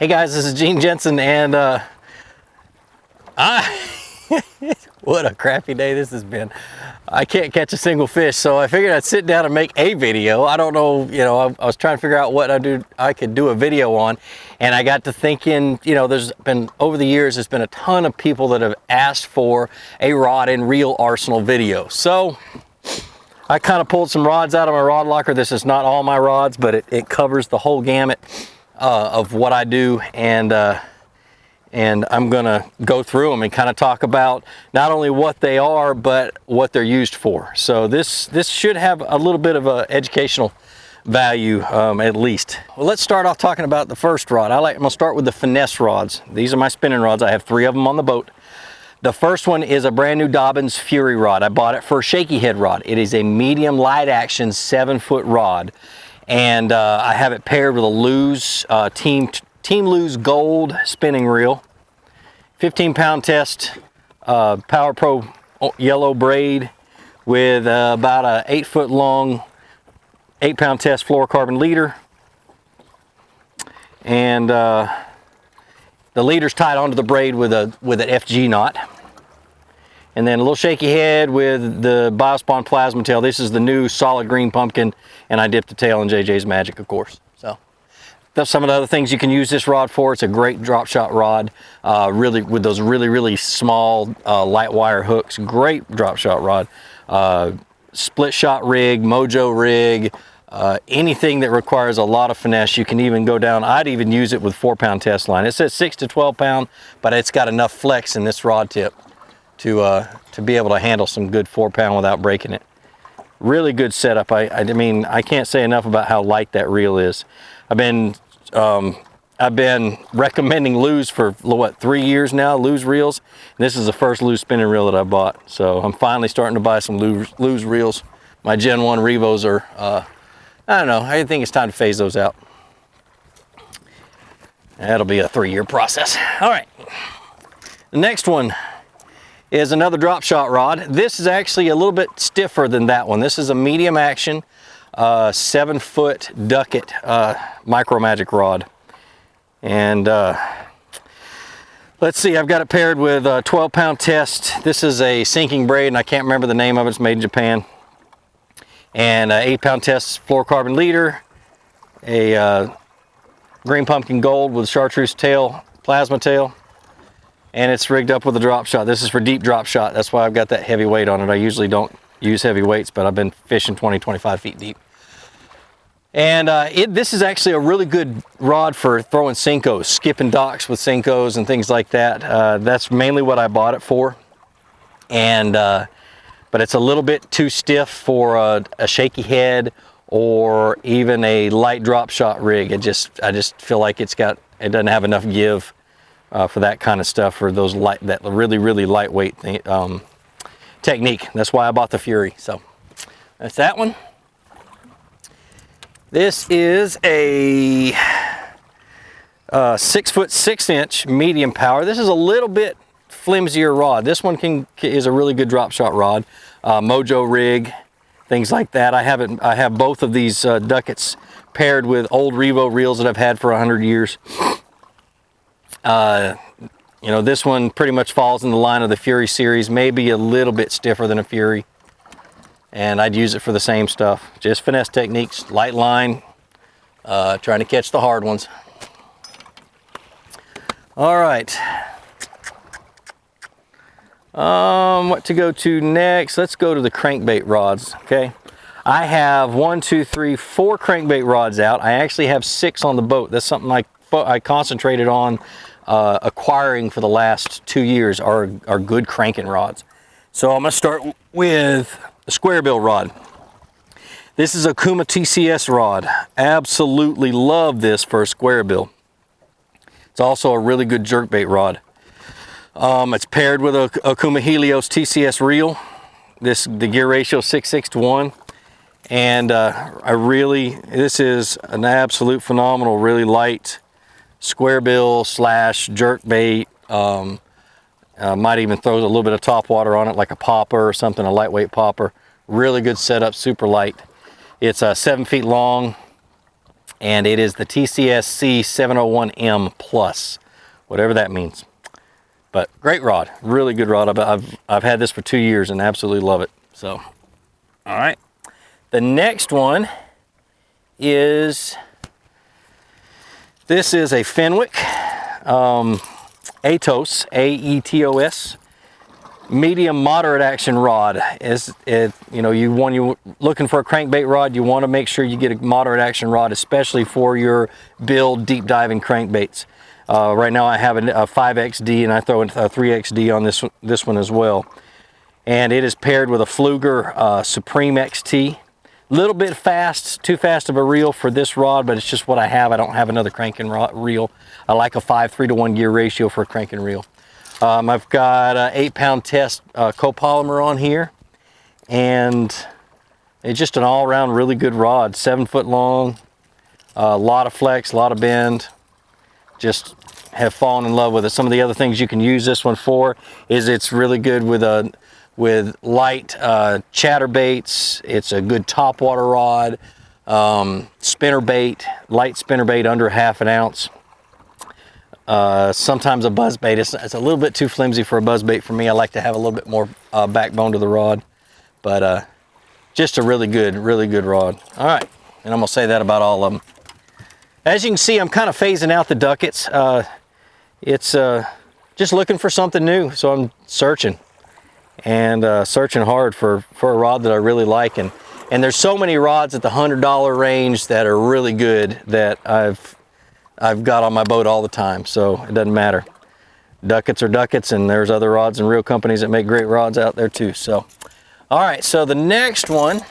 Hey guys, this is Gene Jensen, and what a crappy day this has been. I can't catch a single fish, so I figured I'd sit down and make a video. I don't know, I was trying to figure out what I could do a video on, and I got to thinking, there's been, over the years, there's been a ton of people that have asked for a rod and reel arsenal video. So I kind of pulled some rods out of my rod locker. This is not all my rods, but it covers the whole gamut of what I do, and I'm gonna go through them and kind of talk about not only what they are, but what they're used for. So this should have a little bit of a educational value, at least. Well, let's start off talking about the first rod. I'm gonna start with the Finesse rods. These are my spinning rods. I have 3 of them on the boat. The first one is a brand new Dobyns Fury rod. I bought it for a shaky head rod. It is a medium light action 7-foot rod, and I have it paired with a Lew's Team Lew's Gold spinning reel, 15-pound test, Power Pro yellow braid with about a 8-foot long 8-pound test fluorocarbon leader, and the leader's tied onto the braid with an FG knot, and then a little shaky head with the Biospawn plasma tail. This is the new solid green pumpkin, and I dipped the tail in JJ's Magic, of course. So that's some of the other things you can use this rod for. It's a great drop shot rod, really with those really small light wire hooks. Great drop shot rod. Split shot rig, mojo rig, anything that requires a lot of finesse. You can even go down, I'd even use it with 4-pound test line. It says 6 to 12 pound, but it's got enough flex in this rod tip to be able to handle some good 4-pound without breaking it. Really good setup. I mean, I can't say enough about how light that reel is. I've been recommending Lew's for what, 3 years now, Lew's reels. And this is the first Lew's spinning reel that I bought. So I'm finally starting to buy some Lew's reels. My Gen 1 Revos are, I don't know, I think it's time to phase those out. That'll be a 3-year process. All right, the next one is another drop shot rod. This is actually a little bit stiffer than that one. This is a medium action 7-foot Ducket Micro Magic rod, and let's see, I've got it paired with a 12-pound test. This is a sinking braid, and I can't remember the name of it. It's made in Japan. And a 8-pound test fluorocarbon leader, a green pumpkin gold with chartreuse tail, plasma tail, and it's rigged up with a drop shot. This is for deep drop shot. That's why I've got that heavy weight on it. I usually don't use heavy weights, but I've been fishing 20-25 feet deep. And this is actually a really good rod for throwing Senkos, skipping docks with Senkos and things like that. That's mainly what I bought it for. And but it's a little bit too stiff for a shaky head or even a light drop shot rig. I just feel like it doesn't have enough give for that kind of stuff, for those that really lightweight technique. That's why I bought the Fury. So that's that one. This is a 6-foot 6-inch medium power. This is a little bit flimsier rod. This one is a really good drop shot rod, mojo rig, things like that. I have both of these Duckets paired with old Revo reels that I've had for 100 years. This one pretty much falls in the line of the Fury series, maybe a little bit stiffer than a Fury, and I'd use it for the same stuff. Just finesse techniques, light line, trying to catch the hard ones. All right. What to go to next? Let's go to the crankbait rods. Okay, I have 4 crankbait rods out. I actually have 6 on the boat. That's something I concentrated on acquiring for the last 2 years, are good cranking rods. So I'm gonna start with a square bill rod. This is a Kuma TCS rod. Absolutely love this for a square bill. It's also a really good jerkbait rod. It's paired with a Kuma Helios TCS reel. The gear ratio is 6:6 to 1, and this is an absolute phenomenal, really light square bill / jerkbait. Might even throw a little bit of top water on it, like a popper or something, a lightweight popper. Really good setup, super light. It's 7 feet long, and it is the TCSC 701M Plus, whatever that means. But great rod, really good rod. I've had this for 2 years and absolutely love it. So, all right. The next one is, this is a Fenwick Aetos, A-E-T-O-S, medium moderate action rod. You know, when you're looking for a crankbait rod, you want to make sure you get a moderate action rod, especially for your build deep diving crankbaits. Right now I have a 5XD and I throw in a 3XD on this one as well. And it is paired with a Pflueger Supreme XT. Little bit fast, too fast of a reel for this rod, but it's just what I have. I don't have another cranking reel. I like a 5:3-to-1 gear ratio for a cranking reel. I've got an 8-pound test copolymer on here, and it's just an all-around really good rod. 7 foot long, a lot of flex, a lot of bend. Just have fallen in love with it. Some of the other things you can use this one for is it's really good with light chatterbaits. It's a good topwater rod, spinnerbait, light spinnerbait under ½ an ounce. Sometimes a buzzbait. It's a little bit too flimsy for a buzzbait for me. I like to have a little bit more backbone to the rod, but just a really good rod. All right, and I'm gonna say that about all of them. As you can see, I'm kind of phasing out the duckets. It's just looking for something new, so I'm searching and searching hard for a rod that I really like. And there's so many rods at the $100 range that are really good that I've got on my boat all the time, so it doesn't matter. Duckets are duckets, and there's other rods and reel companies that make great rods out there too. So, all right, so the next one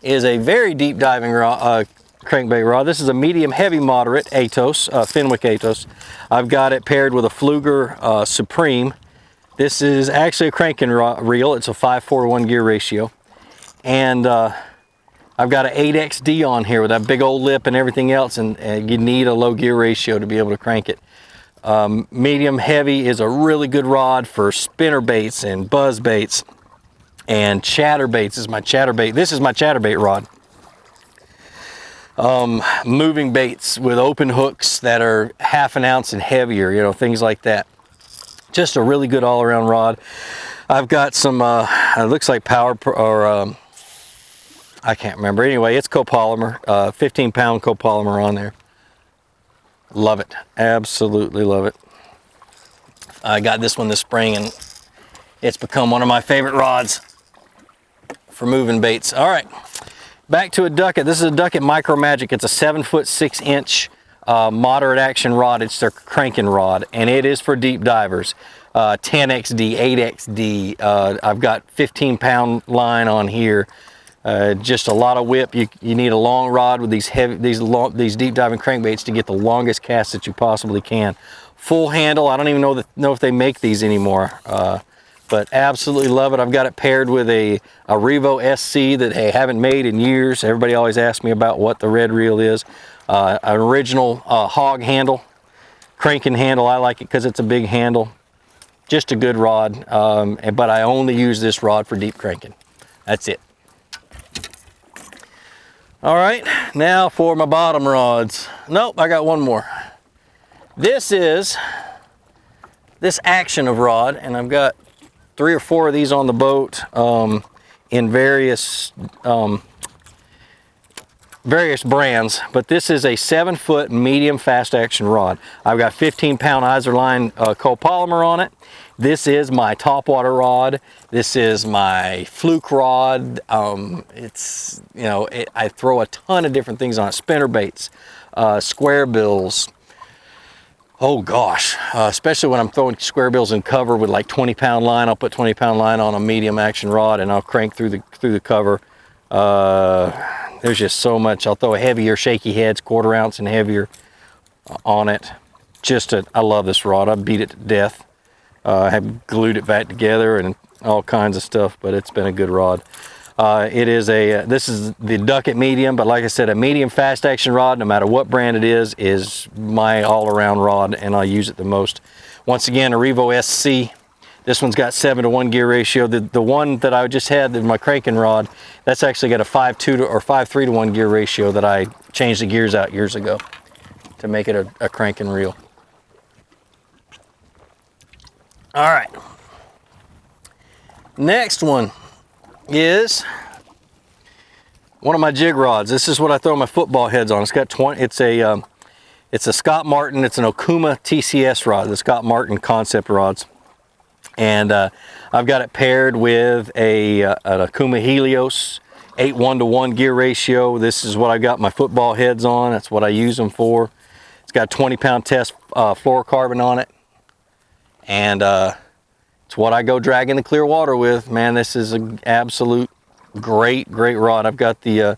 is a very deep diving rod, crankbait rod. This is a medium heavy moderate Aetos, Fenwick Aetos. I've got it paired with a Pflueger Supreme. This is actually a cranking reel. It's a 5:4-to-1 gear ratio, and I've got an 8XD on here with that big old lip and everything else, and you need a low gear ratio to be able to crank it. Medium heavy is a really good rod for spinner baits and buzz baits and chatterbaits. This is my chatterbait. This is my chatterbait rod. Moving baits with open hooks that are ½ an ounce and heavier, you know, things like that. Just a really good all-around rod. I've got some, it looks like I can't remember. Anyway, it's copolymer, 15-pound copolymer on there. Love it, absolutely love it. I got this one this spring, and it's become one of my favorite rods for moving baits. All right. Back to a ducket. This is a ducket Micro Magic. It's a 7 foot 6 inch moderate action rod. It's their cranking rod, and it is for deep divers. 10XD, 8XD. I've got 15-pound line on here. Just a lot of whip. You need a long rod with these deep diving crankbaits to get the longest cast that you possibly can. Full handle. I don't even know if they make these anymore. But absolutely love it. I've got it paired with a Revo SC that they haven't made in years. Everybody always asks me about what the red reel is. An original hog handle, cranking handle. I like it because it's a big handle. Just a good rod, but I only use this rod for deep cranking. That's it. All right, now for my bottom rods. Nope, I got one more. This is this action of rod, and I've got 3 or 4 of these on the boat in various brands, but this is a 7 foot medium fast action rod. I've got 15-pound Iserline copolymer on it. This is my topwater rod. This is my fluke rod. It's, you know, I throw a ton of different things on it. Spinner baits, square bills. Oh gosh, especially when I'm throwing square bills in cover with like 20-pound line. I'll put 20-pound line on a medium action rod, and I'll crank through the cover. There's just so much. I'll throw a heavier shaky heads, 1/4 ounce and heavier on it. I love this rod. I beat it to death. I have glued it back together and all kinds of stuff, but it's been a good rod. This is the Ducket medium, but like I said, a medium fast action rod, no matter what brand it is my all-around rod, and I use it the most. Once again, a Revo SC. This one's got 7-to-1 gear ratio. The one that I just had in my cranking rod, that's actually got a 5.2 or 5.3-to-1 gear ratio that I changed the gears out years ago to make it a cranking reel. All right. Next one is one of my jig rods. This is what I throw my football heads on. It's got 20. It's a Scott Martin. It's an Okuma TCS rod, the Scott Martin concept rods. And I've got it paired with an Okuma Helios 8:1-to-1 gear ratio. This is what I got my football heads on. That's what I use them for. It's got 20-pound test fluorocarbon on it. And it's what I go dragging the clear water with. Man, this is an absolute great rod. I've got the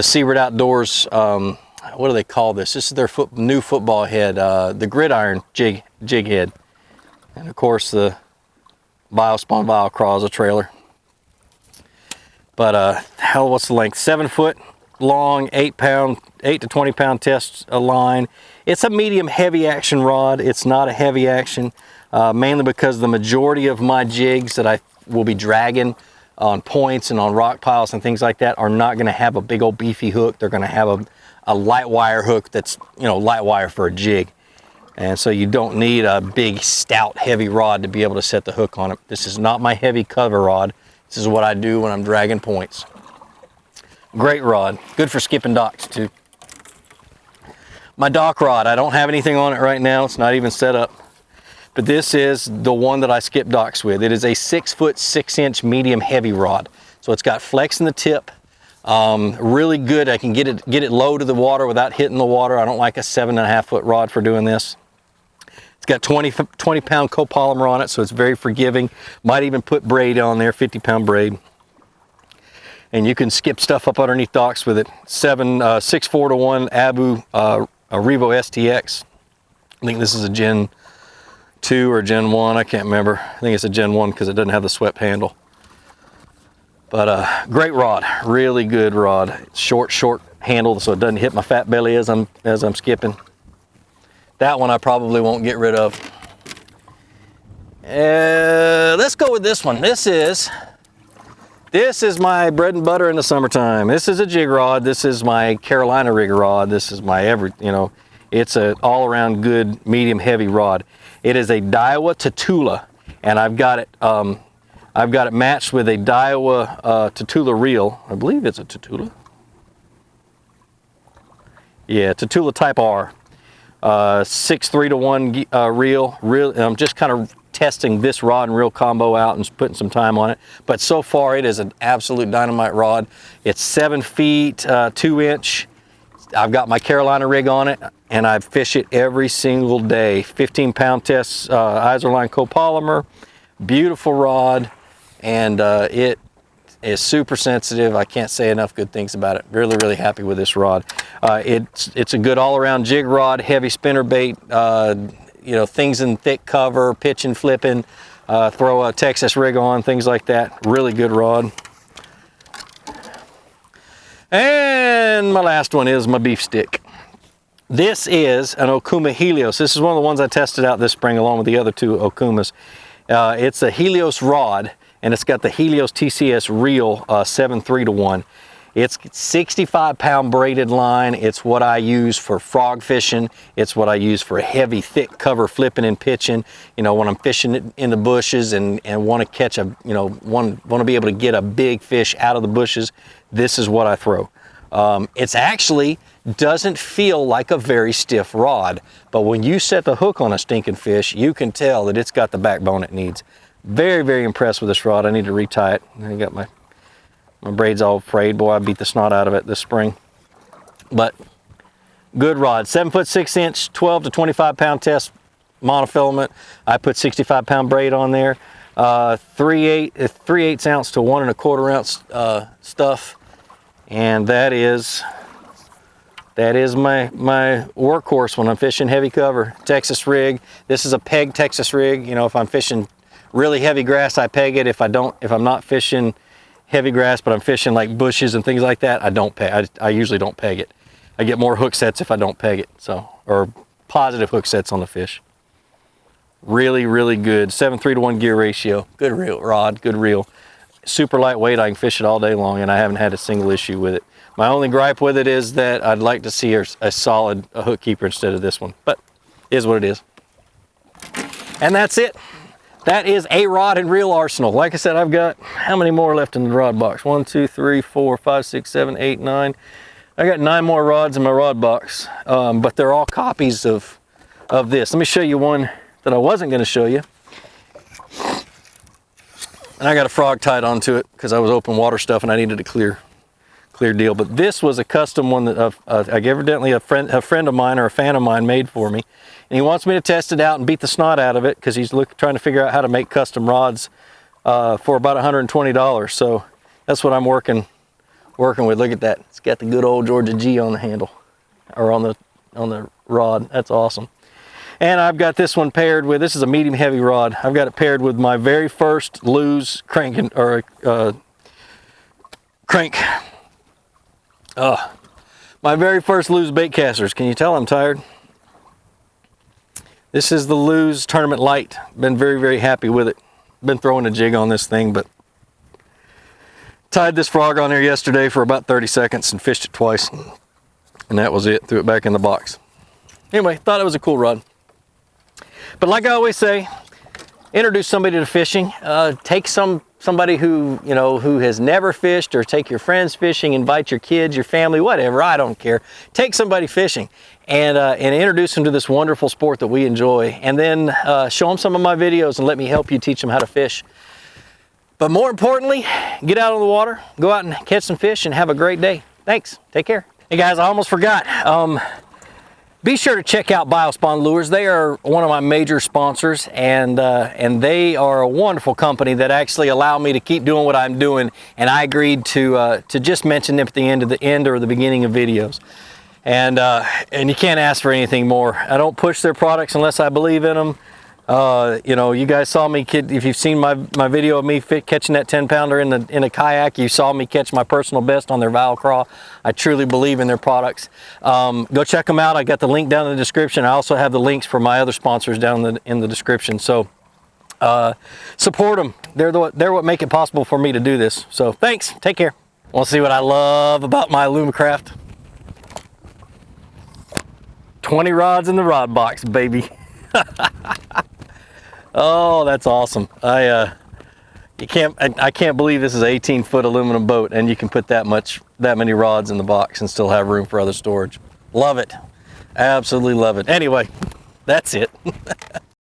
Seaward Outdoors, what do they call this? This is their new football head, the gridiron jig head. And of course the Biospawn Biocraw is a trailer. But hell, what's the length? 7 foot long, 8 to 20 pound test line. It's a medium heavy action rod. It's not a heavy action, mainly because the majority of my jigs that I will be dragging on points and on rock piles and things like that are not going to have a big old beefy hook. They're going to have a light wire hook that's, you know, light wire for a jig. And so you don't need a big, stout, heavy rod to be able to set the hook on it. This is not my heavy cover rod. This is what I do when I'm dragging points. Great rod. Good for skipping docks, too. My dock rod, I don't have anything on it right now. It's not even set up. But this is the one that I skip docks with. It is a 6 foot 6-inch medium heavy rod. So it's got flex in the tip. Really good. I can get it low to the water without hitting the water. I don't like a 7.5 foot rod for doing this. It's got 20-pound copolymer on it, so it's very forgiving. Might even put braid on there, 50-pound braid. And you can skip stuff up underneath docks with it. 6.4-to-1 Abu Revo STX. I think this is a Gen 2 or Gen 1, I can't remember. I think it's a Gen 1 because it doesn't have the swept handle. But great rod, really good rod. It's short handle so it doesn't hit my fat belly as I'm skipping. That one I probably won't get rid of. Let's go with this one. This is my bread and butter in the summertime. This is a jig rod. This is my Carolina rig rod. This is my it's an all-around good medium heavy rod. It is a Daiwa Tatula, and I've got it matched with a Daiwa Tatula reel. I believe it's a Tatula. Yeah, Tatula Type R. 6.3-to-1 reel. I'm just kind of testing this rod and reel combo out and putting some time on it. But so far it is an absolute dynamite rod. It's 7 feet 2 inch. I've got my Carolina rig on it and I fish it every single day. 15-pound test Iserline copolymer. Beautiful rod, and it is super sensitive. I can't say enough good things about it. Really happy with this rod. It's a good all-around jig rod, heavy spinner bait, things in thick cover, pitching, flipping, throw a Texas rig on, things like that. Really good rod. And my last one is my beef stick. This is an Okuma Helios. This is one of the ones I tested out this spring along with the other two Okumas. It's a Helios rod, and it's got the Helios TCS reel 7.3-to-1. It's 65-pound braided line. It's what I use for frog fishing. It's what I use for heavy, thick cover flipping and pitching. You know, when I'm fishing in the bushes and want to catch want to be able to get a big fish out of the bushes, this is what I throw. It's actually doesn't feel like a very stiff rod, but when you set the hook on a stinking fish, you can tell that it's got the backbone it needs. Very impressed with this rod. I need to retie it. I got my braids all frayed. Boy, I beat the snot out of it this spring. But good rod. 7 foot 6 inch, 12 to 25-pound test monofilament. I put 65-pound braid on there. 3/8 ounce to 1 1/4 ounce stuff, and that is my workhorse when I'm fishing heavy cover. Texas rig. This is a peg Texas rig. You know, if I'm fishing really heavy grass, I peg it. If I'm not fishing heavy grass, but I'm fishing like bushes and things like that, I don't peg. I usually don't peg it. I get more hook sets if I don't peg it. So, or positive hook sets on the fish. Really, really good. 7:3 to 1 gear ratio. Good reel rod, good reel. Super lightweight. I can fish it all day long, and I haven't had a single issue with it. My only gripe with it is that I'd like to see a solid hook keeper instead of this one, but it is what it is. And that's it. That is a rod and reel arsenal. Like I said, I've got, how many more left in the rod box? 1, 2, 3, 4, 5, 6, 7, 8, 9. I got 9 more rods in my rod box, but they're all copies of this. Let me show you one that I wasn't going to show you. And I got a frog tied onto it because I was open water stuff and I needed a clear deal. But this was a custom one that evidently a friend of mine or a fan of mine made for me. And he wants me to test it out and beat the snot out of it because he's trying to figure out how to make custom rods for about $120. So that's what I'm working with. Look at that. It's got the good old Georgia G on the handle, or on the rod. That's awesome. And I've got this one paired with, this is a medium heavy rod. I've got it paired with my very first Lew's crank. My very first Lew's bait casters. Can you tell I'm tired? This is the Lew's Tournament Light. Been very, very happy with it. Been throwing a jig on this thing, but tied this frog on there yesterday for about 30 seconds and fished it twice. And that was it. Threw it back in the box. Anyway, thought it was a cool rod. But like I always say, introduce somebody to fishing. Take somebody who has never fished, or take your friends fishing, invite your kids, your family, whatever, I don't care. Take somebody fishing and introduce them to this wonderful sport that we enjoy, and then show them some of my videos and let me help you teach them how to fish. But more importantly, get out on the water, go out and catch some fish, and have a great day. Thanks, take care. Hey guys, I almost forgot. Be sure to check out Biospawn Lures. They are one of my major sponsors, and they are a wonderful company that actually allow me to keep doing what I'm doing. And I agreed to just mention them at the end or the beginning of videos. And you can't ask for anything more. I don't push their products unless I believe in them. You guys saw me, if you've seen my video of me catching that 10-pounder in a kayak, you saw me catch my personal best on their Val Craw. I truly believe in their products. Go check them out. I got the link down in the description. I also have the links for my other sponsors down in the description. So support them. They're what make it possible for me to do this. So thanks. Take care. Want to see what I love about my Alumacraft? 20 rods in the rod box, baby. Oh, that's awesome. I can't believe this is an 18-foot aluminum boat and you can put that many rods in the box and still have room for other storage. Love it. Absolutely love it. Anyway, that's it.